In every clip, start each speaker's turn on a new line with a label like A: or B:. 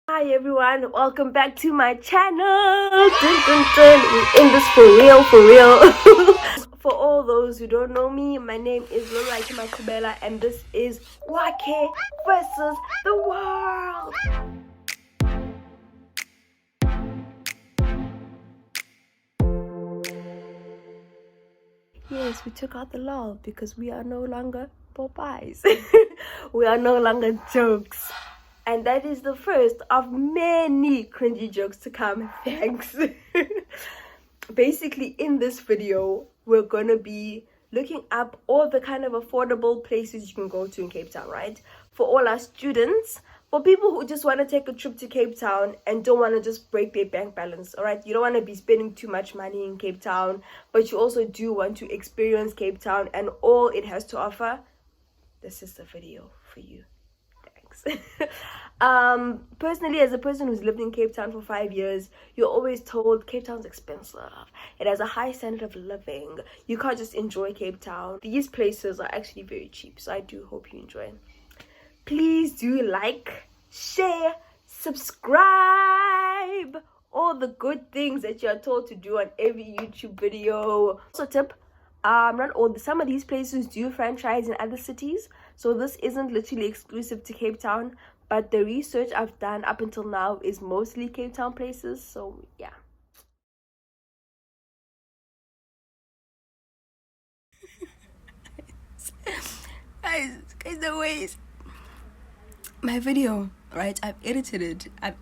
A: Hi everyone, welcome back to my channel. Dun, dun, dun. We're in this for real, for real. For all those who don't know me, my name is Lola and this is Wake versus the world. Yes, we took out the lol because we are no longer Popeyes. We are no longer jokes. And that is the first of many cringy jokes to come. Thanks. Basically, in this video, we're going to be looking up all the kind of affordable places you can go to in Cape Town, right? For all our students, for people who just want to take a trip to Cape Town and don't want to just break their bank balance, all right? You don't want to be spending too much money in Cape Town, but you also do want to experience Cape Town and all it has to offer. This is the video for you. Personally, as a person who's lived in Cape Town for 5 years, you're always told Cape Town's expensive. It has a high standard of living. You can't just enjoy Cape Town. These places are actually very cheap, so I do hope you enjoy. Please do like, share, subscribe, all the good things that you're told to do on every YouTube video. Also tip, some of these places do franchise in other cities, so this isn't literally exclusive to Cape Town, but the research I've done up until now is mostly Cape Town places, so yeah. Guys, the ways my video, right? I've edited it. I've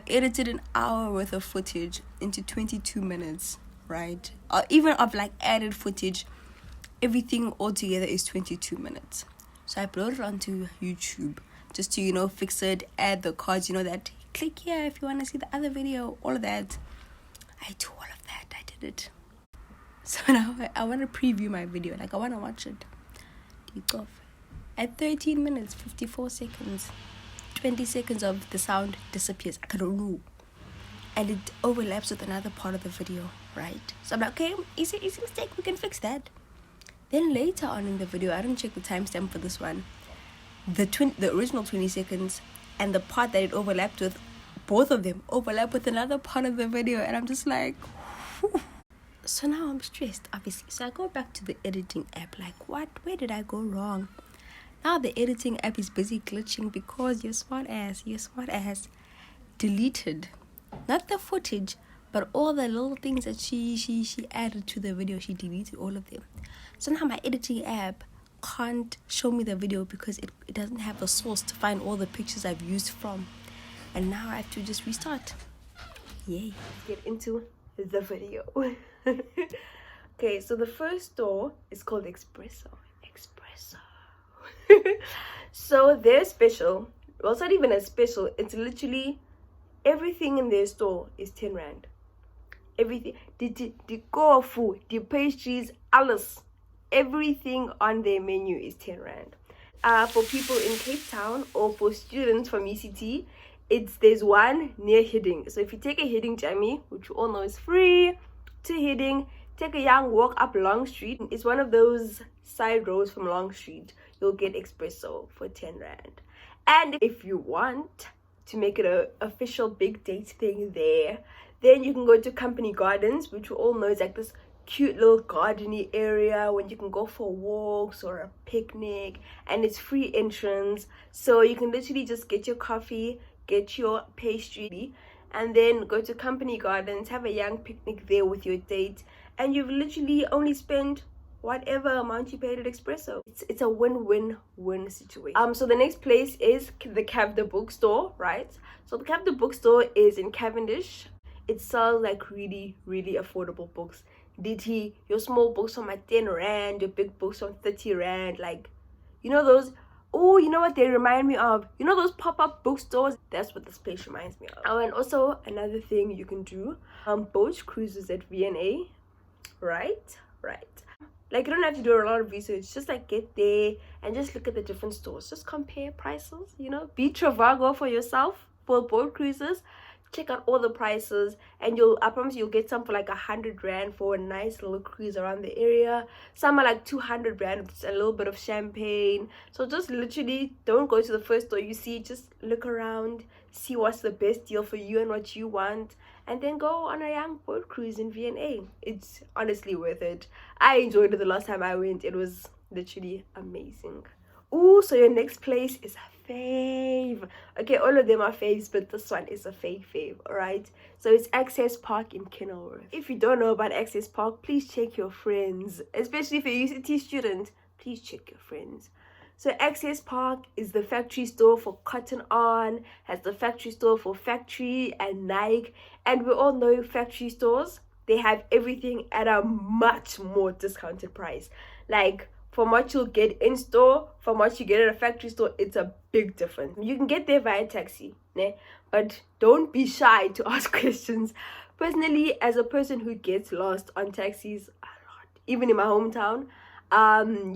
A: edited an hour worth of footage into 22 minutes. Right, or even of like added footage, everything all together is 22 minutes. So I uploaded it onto YouTube just to fix it, add the cards, that click here if you want to see the other video, all of that. I do all of that. I did it. So now I want to preview my video, like I want to watch it. Click off at 13 minutes 54 seconds, 20 seconds of the sound disappears. I don't know. And it overlaps with another part of the video, right? So I'm like, okay, easy mistake, we can fix that. Then later on in the video, I didn't check the timestamp for this one. The original 20 seconds and the part that it overlapped with, both of them overlap with another part of the video. And I'm just like, whew. So now I'm stressed, obviously. So I go back to the editing app, like, what? Where did I go wrong? Now the editing app is busy glitching because your smart ass deleted not the footage, but all the little things that she added to the video. She deleted all of them. So now my editing app can't show me the video because it doesn't have a source to find all the pictures I've used from. And now I have to just restart. Yay. Let's get into the video. Okay, so the first store is called X-presso. So they're special. Well, it's not even a special. It's literally everything in their store is 10 rand. Everything. The kofu, the pastries, alles. Everything on their menu is 10 rand. For people in Cape Town or for students from MiCity, there's one near Hidding. So if you take a Hidding jammy, which you all know is free, to Hidding, take a young walk up Long Street. It's one of those side roads from Long Street. You'll get X-presso for 10 rand. And if you want to make it an official big date thing there, then you can go to Company Gardens, which you all know is like this cute little gardeny area when you can go for walks or a picnic, and it's free entrance. So you can literally just get your coffee, get your pastry, and then go to Company Gardens, have a young picnic there with your date, and you've literally only spent whatever amount you paid at X-presso. It's a win-win-win situation. So the next place is the CAFDA bookstore, right? So the CAFDA bookstore is in Cavendish. It sells like really affordable books. DT, your small books are like 10 rand, your big books are 30 rand. Like, those. Oh, you know what they remind me of? Those pop-up bookstores? That's what this place reminds me of. Oh, and also another thing you can do, boat cruises at V&A, right? Like, you don't have to do a lot of research. Just like get there and just look at the different stores. Just compare prices, be Travago for yourself for boat cruises. check out all the prices, and I promise you'll get some for like 100 rand for a nice little cruise around the area. Some are like 200 rand with a little bit of champagne. So just literally don't go to the first store you see, just look around, see what's the best deal for you and what you want, and then go on a young boat cruise in V&A. It's honestly worth it. I enjoyed it the last time I went. It was literally amazing. Ooh, so your next place is a fave. Okay, all of them are faves, but this one is a fave, alright? So it's Access Park in Kenilworth. If you don't know about Access Park, please check your friends. Especially if you're a UCT student, please check your friends. So Access Park is the factory store for Cotton On, has the factory store for Factory and Nike, and we all know factory stores, they have everything at a much more discounted price. Like, from what you'll get in store, from what you get at a factory store, it's a big difference. You can get there via taxi, né? But don't be shy to ask questions. Personally, as a person who gets lost on taxis a lot, even in my hometown,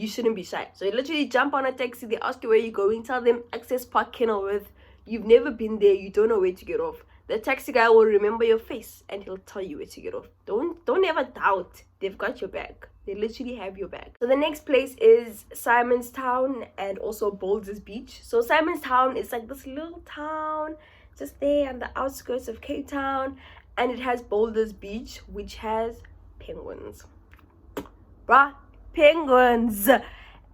A: you shouldn't be shy. So you literally jump on a taxi, they ask you where you're going, tell them Access Park Kenilworth. You've never been there, you don't know where to get off. The taxi guy will remember your face and he'll tell you where to get off. Don't ever doubt. They've got your back. They literally have your back. So the next place is SIMONSTOWN and also Boulder's Beach. So SIMONSTOWN is like this little town just there on the outskirts of Cape Town, and it has Boulder's Beach, which has penguins. Bruh, penguins.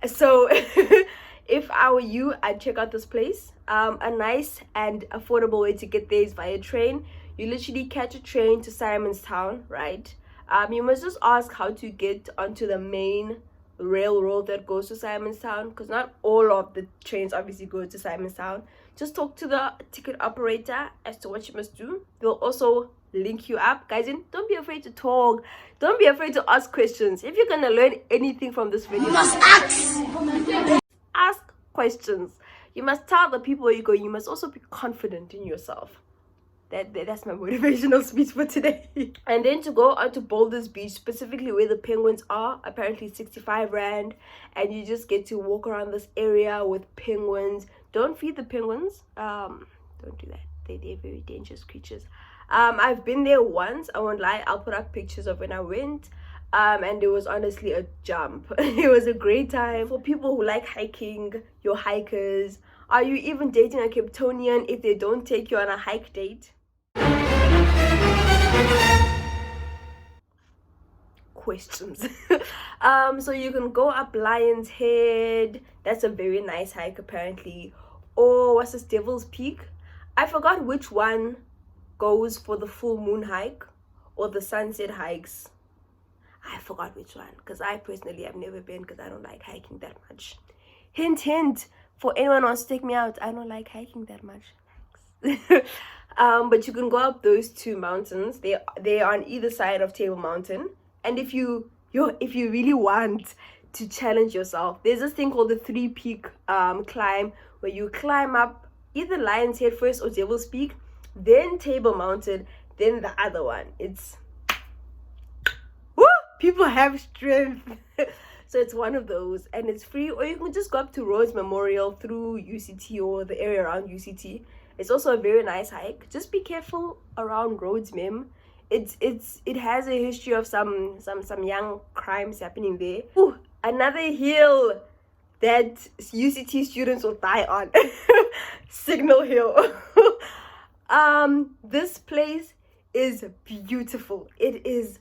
A: So if I were you, I'd check out this place. A nice and affordable way to get there is via train. You literally catch a train to SIMONSTOWN, right? You must just ask how to get onto the main railroad that goes to SIMONSTOWN, because not all of the trains obviously go to SIMONSTOWN. Just talk to the ticket operator as to what you must do. They'll also link you up. Guys, don't be afraid to talk. Don't be afraid to ask questions. If you're gonna learn anything from this video, you must ask questions. You must tell the people where you go. You must also be confident in yourself. That's my motivational speech for today. And then to go onto Boulder's Beach, specifically where the penguins are, apparently 65 rand, and you just get to walk around this area with penguins. Don't feed the penguins. Don't do that. They're very dangerous creatures. I've been there once, I won't lie. I'll put up pictures of when I went. And it was honestly a jump. It was a great time for people who like hiking, your hikers. Are you even dating a Cape Townian if they don't take you on a hike date? Questions. So you can go up Lion's Head. That's a very nice hike apparently. Or what's this, Devil's Peak? I forgot which one goes for the full moon hike or the sunset hikes. I forgot which one, because I personally have never been, because I don't like hiking that much. Hint, hint, for anyone who wants to take me out, I don't like hiking that much. But you can go up those two mountains. They are on either side of Table Mountain. And if you really want to challenge yourself, there's this thing called the 3-peak climb, where you climb up either Lion's Head first or Devil's Peak, then Table Mountain, then the other one. It's people have strength. So it's one of those, and it's free. Or you can just go up to Rhodes Memorial through UCT or the area around UCT. It's also a very nice hike. Just be careful around Rhodes Mem. It has a history of some young crimes happening there. Ooh, another hill that UCT students will die on. Signal Hill. This place is beautiful. It is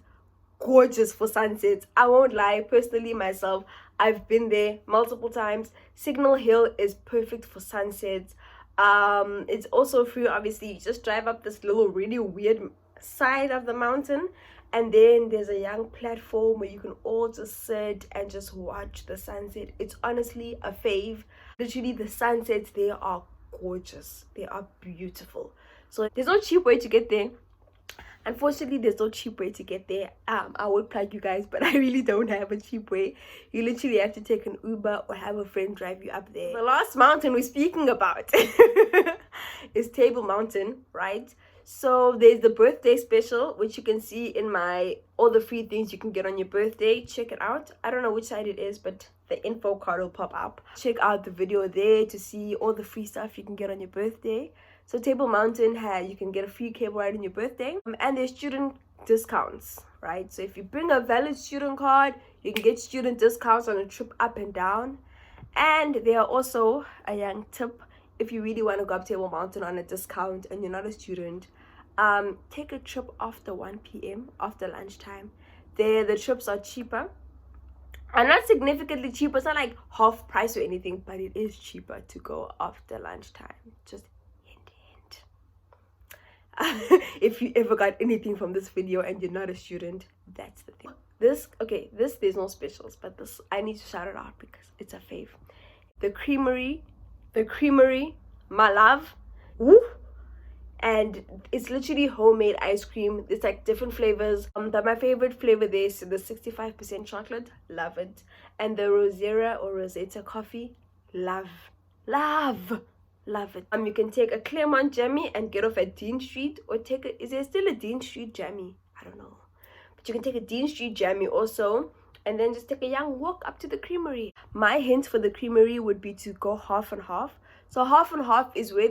A: gorgeous for sunsets. I won't lie, personally myself, I've been there multiple times. Signal Hill is perfect for sunsets. It's also free, obviously. You just drive up this little really weird side of the mountain, and then there's a young platform where you can all just sit and just watch the sunset. It's honestly a fave. Literally, the sunsets there are gorgeous. They are beautiful. So there's no cheap way to get there. Unfortunately, there's no cheap way to get there. I would plug you guys, but I really don't have a cheap way. You literally have to take an Uber or have a friend drive you up there. The last mountain we're speaking about is Table Mountain, right? So there's the birthday special, which you can see in all the free things you can get on your birthday. Check it out. I don't know which side it is, but the info card will pop up. Check out the video there to see all the free stuff you can get on your birthday. So Table Mountain you can get a free cable ride on your birthday, and there's student discounts, right? So if you bring a valid student card, you can get student discounts on a trip up and down. And there are also a young tip: if you really want to go up Table Mountain on a discount and you're not a student, take a trip after 1 p.m. after lunchtime. There the trips are cheaper, and not significantly cheaper. It's not like half price or anything, but it is cheaper to go after lunchtime. Just if you ever got anything from this video and you're not a student, that's the thing. This there's no specials, but this I need to shout it out because it's a fave. The Creamery, my love. Woo! And it's literally homemade ice cream. It's like different flavors. My favorite flavor there is the 65% chocolate, love it, and the Rosetta coffee, love it. You can take a Claremont jammy and get off at Dean Street, or is there still a Dean Street jammy? I don't know, but you can take a Dean Street jammy also, and then just take a young walk up to the Creamery. My hint for the Creamery would be to go half and half. So half and half is where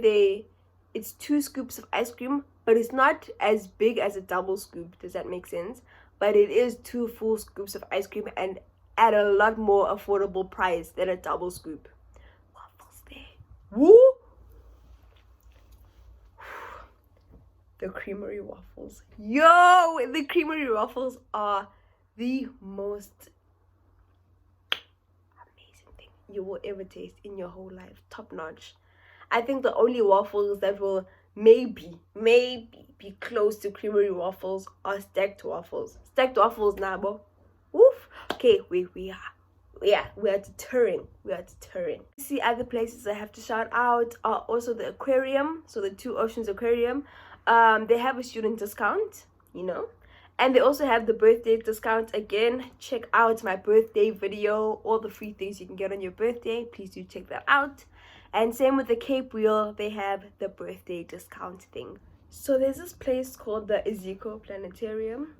A: it's 2 scoops of ice cream, but it's not as big as a double scoop. Does that make sense? But it is 2 full scoops of ice cream, and at a lot more affordable price than a double scoop. Waffles there. Woo! The Creamery waffles. Yo! The Creamery waffles are the most amazing thing you will ever taste in your whole life. Top notch. I think the only waffles that will maybe be close to Creamery waffles are stacked waffles. Stacked waffles, nabo. Woof. Okay, we are deterring. See, other places I have to shout out are also the aquarium. So the 2 Oceans Aquarium. They have a student discount, and they also have the birthday discount. Again, check out my birthday video, all the free things you can get on your birthday. Please do check that out. And same with the Cape Wheel, they have the birthday discount thing. So there's this place called the Iziko Planatarium.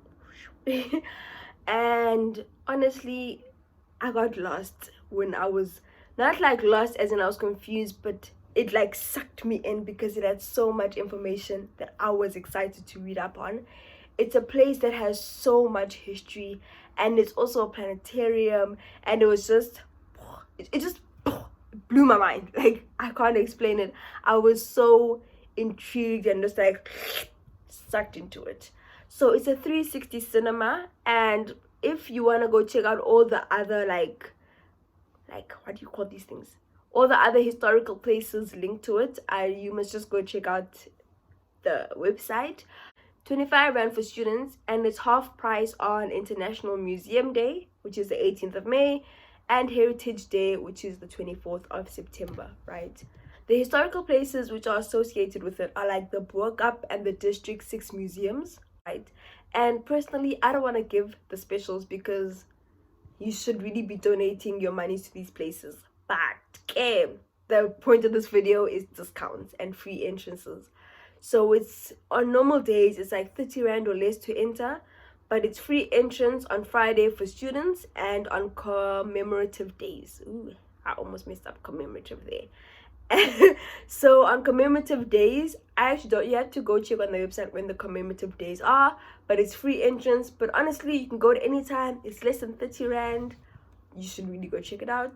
A: And honestly, I got lost when I was, not like lost as in I was confused, but it like sucked me in because it had so much information that I was excited to read up on. It's a place that has so much history, and it's also a planetarium, and it was just, it just blew my mind. Like, I can't explain it. I was so intrigued and just like sucked into it. So it's a 360 cinema, and if you want to go check out all the other like what do you call these things, all the other historical places linked to it, you must just go check out the website. 25 Rand for students, and it's half price on International Museum Day, which is the 18th of May, and Heritage Day, which is the 24th of September, right? The historical places which are associated with it are like the Kaap and the District 6 museums, right? And personally, I don't want to give the specials because you should really be donating your money to these places. But the point of this video is discounts and free entrances. So it's on normal days, it's like 30 Rand or less to enter, but it's free entrance on Friday for students and on commemorative days. Ooh, I almost messed up commemorative there. So on commemorative days, you have to go check on the website when the commemorative days are, but it's free entrance. But honestly, you can go at any time. It's less than 30 Rand. You should really go check it out.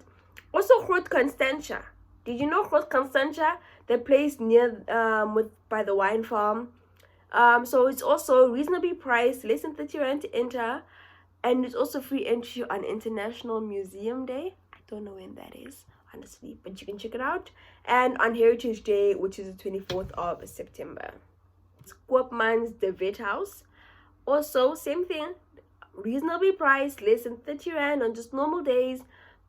A: Also, Groot Constantia. Did you know Groot Constantia? The place near by the wine farm. So it's also reasonably priced, less than 30 Rand to enter, and it's also free entry on International Museum Day. I don't know when that is, honestly, but you can check it out. And on Heritage Day, which is the 24th of September. It's Koopmans-de Wet House. Also, same thing, reasonably priced, less than 30 Rand on just normal days,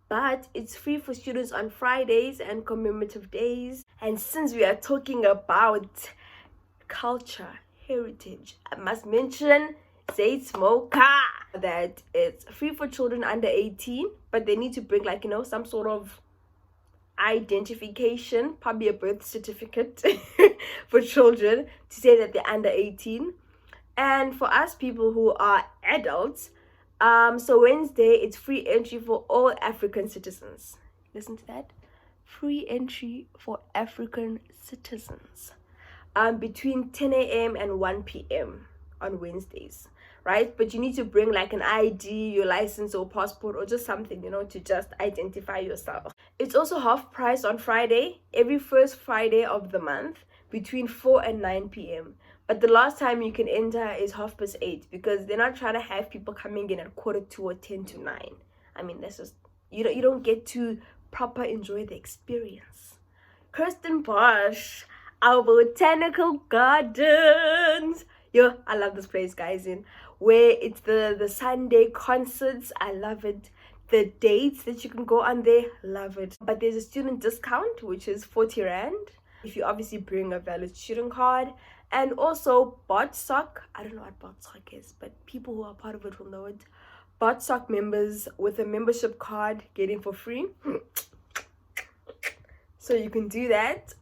A: but it's free for students on Fridays and commemorative days. And since we are talking about culture, heritage, I must mention Ziets MOCAA, that it's free for children under 18, but they need to bring some sort of identification, probably a birth certificate for children to say that they're under 18. And for us people who are adults, So Wednesday, it's free entry for all African citizens. Listen to that. Free entry for African citizens. Between 10 a.m. and 1 p.m. on Wednesdays, right? But you need to bring like an ID, your license or passport or just something, you know, to just identify yourself. It's also half price on Friday, every first Friday of the month between 4 and 9 p.m. But the last time you can enter is 8:30 because they're not trying to have people coming in at 8:45 or 8:50. I mean, that's just, you don't get to proper enjoy the experience. Kirstenbosch, our botanical gardens. Yo, I love this place, guys. Where it's the Sunday concerts, I love it. The dates that you can go on there, love it. But there's a student discount, which is 40 rand if you obviously bring a valid student card. And also BotSock, I don't know what BotSock is, but people who are part of it will know it. BotSock members with a membership card get in for free. So you can do that.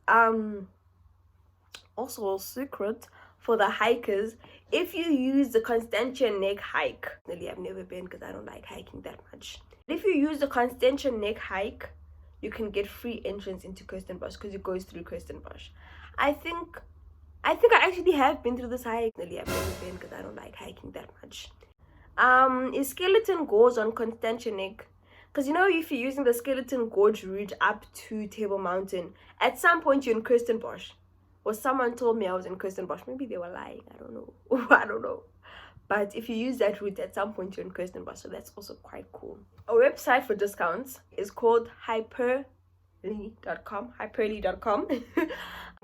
A: Also a secret for the hikers, if you use the Constantia neck hike, really I've never been because I don't like hiking that much. If you use the Constantia neck hike, you can get free entrance into Kirstenbosch because it goes through Kirstenbosch. I think I actually have been through this hike. Really I've never been because I don't like hiking that much. Is Skeleton Gorge on Constantia neck, because you know, if you're using the Skeleton Gorge route up to Table Mountain, at some point you're in Kirstenbosch. Or someone told me I was in Kirstenbosch. Maybe they were lying. I don't know. I don't know. But if you use that route, at some point you're in Kirstenbosch. So that's also quite cool. A website for discounts is called hyperly.com. Hyperly.com.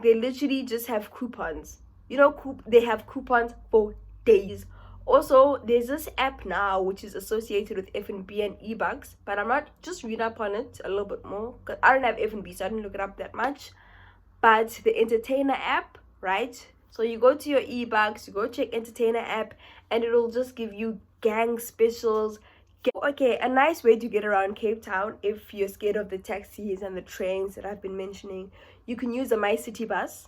A: They literally just have coupons. You know, they have coupons for days. Also, there's this app now which is associated with F&B and eBucks. But I'm not, just read up on it a little bit more. Because I don't have F&B, so I didn't look it up that much. But the Entertainer app, right? So you go to your eBucks, you go check Entertainer app, and it'll just give you gang specials. Okay, a nice way to get around Cape Town if you're scared of the taxis and the trains that I've been mentioning. You can use a MiCity bus.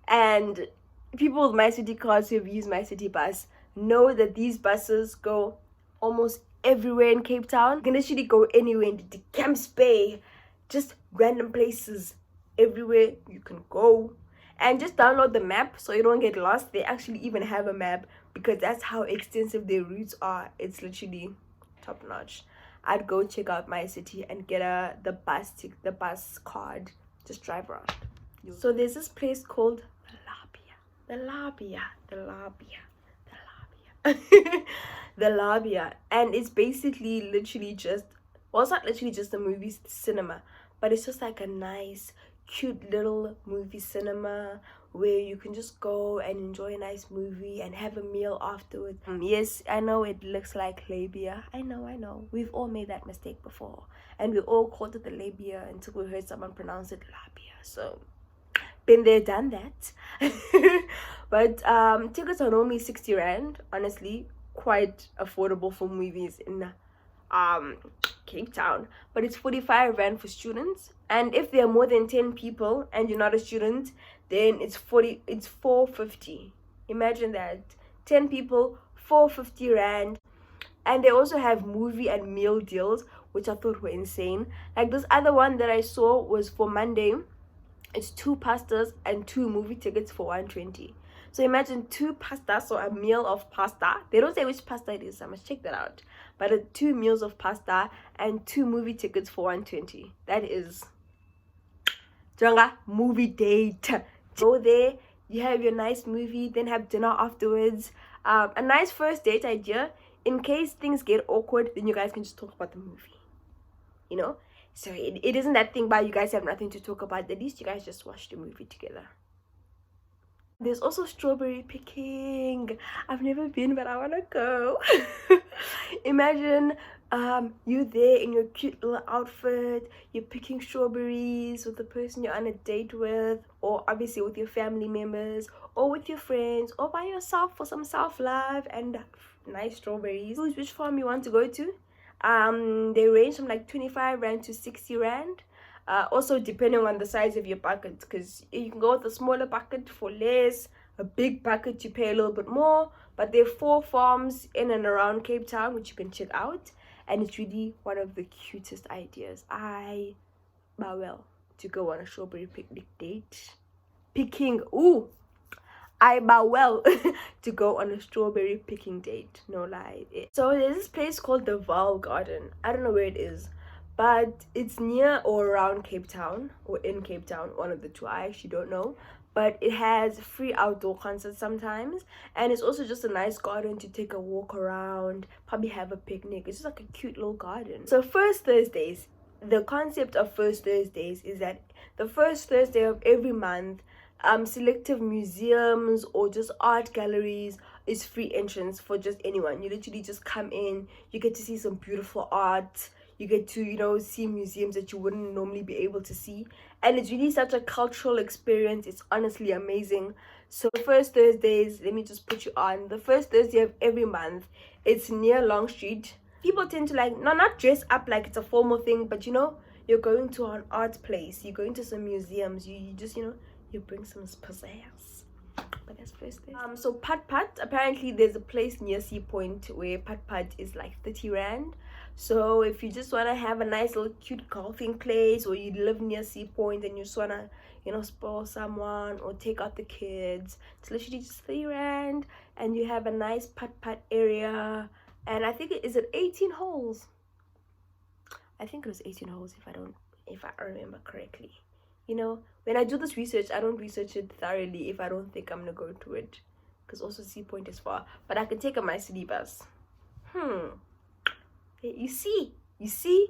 A: And people with MiCity cards who have used MiCity bus know that these buses go almost everywhere in Cape Town. You can literally go anywhere in the Camps Bay, just random places. Everywhere you can go, and just download the map so you don't get lost. They actually even have a map because that's how extensive their routes are. It's literally top notch. I'd go check out MiCity and get the bus card. Just drive around. So there's this place called the Labia, the Labia, and it's basically literally just, well, it's not literally just a movie cinema, but it's just like a nice cute little movie cinema where you can just go and enjoy a nice movie and have a meal afterwards. Yes, I know it looks like Labia. I know. We've all made that mistake before. And we all called it the Labia until we heard someone pronounce it Labia. So, been there, done that. But tickets are normally 60 rand. Honestly, quite affordable for movies in Cape Town, but it's 45 rand for students, and if there are more than 10 people and you're not a student, then it's 450. Imagine that, 10 people, 450 rand. And they also have movie and meal deals, which I thought were insane. Like this other one that I saw was for Monday, it's 2 pastas and 2 movie tickets for 120. So imagine 2 pastas, so a meal of pasta. They don't say which pasta it is, so I must check that out. But 2 meals of pasta and 2 movie tickets for 120. That is Jonga movie date. Go there, you have your nice movie, then have dinner afterwards. A nice first date idea. In case things get awkward, then you guys can just talk about the movie. You know? So it isn't that thing by you guys have nothing to talk about. At least you guys just watch the movie together. There's also strawberry picking. I've never been, but I want to go. Imagine you there in your cute little outfit. You're picking strawberries with the person you're on a date with, or obviously with your family members, or with your friends, or by yourself for some self-love and nice strawberries. Choose which farm you want to go to. They range from like 25 rand to 60 rand. Also depending on the size of your bucket, because you can go with a smaller bucket for less. a big bucket, you pay a little bit more. But there are 4 farms in and around Cape Town which you can check out, and it's really one of the cutest ideas. I bow well to go on a strawberry picnic date. I bow well to go on a strawberry picking date, no lie. So there's this place called the Waal Garden. I don't know where it is, but it's near or around Cape Town, or in Cape Town, one of the two. I actually don't know, but it has free outdoor concerts sometimes, and it's also just a nice garden to take a walk around, probably have a picnic. It's just like a cute little garden. So first Thursdays, the concept of first Thursdays is that the first Thursday of every month, selective museums or just art galleries is free entrance for just anyone. You literally just come in, you get to see some beautiful art, you get to, you know, see museums that you wouldn't normally be able to see, and it's really such a cultural experience. It's honestly amazing. So the first Thursdays, let me just put you on, the first Thursday of every month, it's near Long Street. People tend to like not dress up like it's a formal thing, but you know, you're going to an art place, you're going to some museums, you just, you know, you bring some pizzazz. But that's first day. So Putt Putt, apparently there's a place near Seapoint where Putt Putt is like 30 rand. So if you just want to have a nice little cute golfing place, or you live near Seapoint and you just want to, you know, spoil someone or take out the kids, it's literally just 3 rand, and you have a nice Putt Putt area. And I think is it 18 holes? I think it was 18 holes if I remember correctly. You know, when I do this research, I don't research it thoroughly if I don't think I'm gonna go to it, because also Seapoint is far, but I can take a MiCity bus. You see so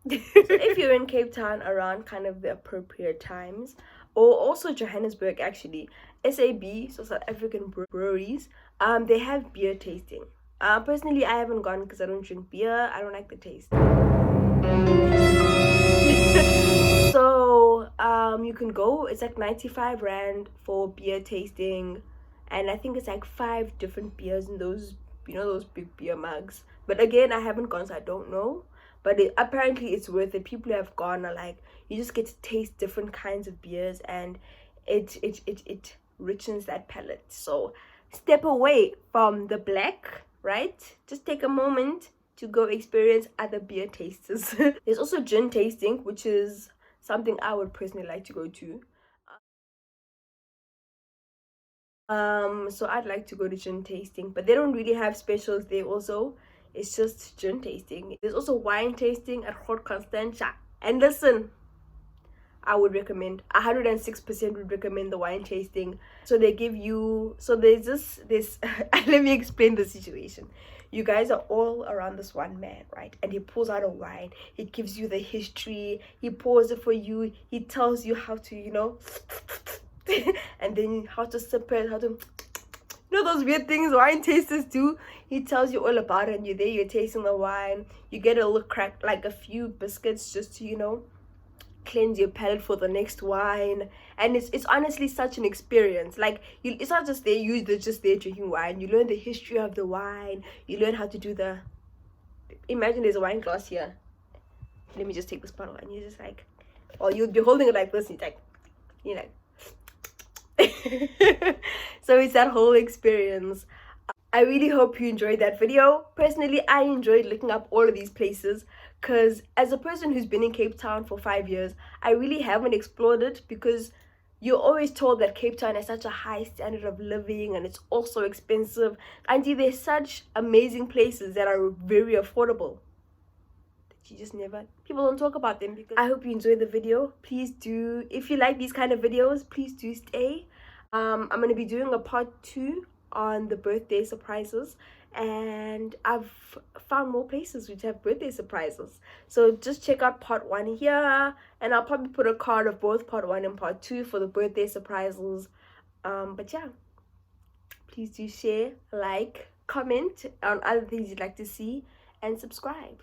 A: if you're in Cape Town around kind of the appropriate times, or also Johannesburg actually, SAB, so South African breweries, they have beer tasting. Personally, I haven't gone because I don't drink beer. I don't like the taste. So you can go. It's like 95 rand for beer tasting, and I think it's like 5 different beers in those, you know, those big beer mugs. But again, I haven't gone, so I don't know, but apparently it's worth it. People who have gone are like, you just get to taste different kinds of beers, and it richens that palate. So step away from the black, right? Just take a moment to go experience other beer tasters. There's also gin tasting, which is something I would personally like to go to. So I'd like to go to gin tasting, but they don't really have specials there also. It's just gin tasting. There's also wine tasting at Constantia. And listen, I would recommend, 106% would recommend the wine tasting. So they give you, so there's this let me explain the situation. You guys are all around this one man, right? And he pulls out a wine. He gives you the history. He pours it for you. He tells you how to, you know, and then how to sip it, how to, you know, those weird things wine tasters do. He tells you all about it, and you're there, you're tasting the wine. You get a little crack, like a few biscuits, just to, you know, cleanse your palate for the next wine. And it's honestly such an experience. Like, it's not just there, you're just there drinking wine. You learn the history of the wine. You learn how to do the, imagine there's a wine glass here. Let me just take this bottle, and you're just like, or you'll be holding it like this, and you're like so it's that whole experience. I really hope you enjoyed that video. Personally, I enjoyed looking up all of these places, because as a person who's been in Cape Town for 5 years, I really haven't explored it, because you're always told that Cape Town has such a high standard of living and it's also expensive. And there's such amazing places that are very affordable. You just never, people don't talk about them. Because I hope you enjoyed the video. Please do, if you like these kind of videos, please do stay. I'm going to be doing a part 2 on the birthday surprises, and I've found more places which have birthday surprises, so just check out part 1 here, and I'll probably put a card of both part 1 and part 2 for the birthday surprises. But yeah, please do share, like, comment on other things you'd like to see, and subscribe.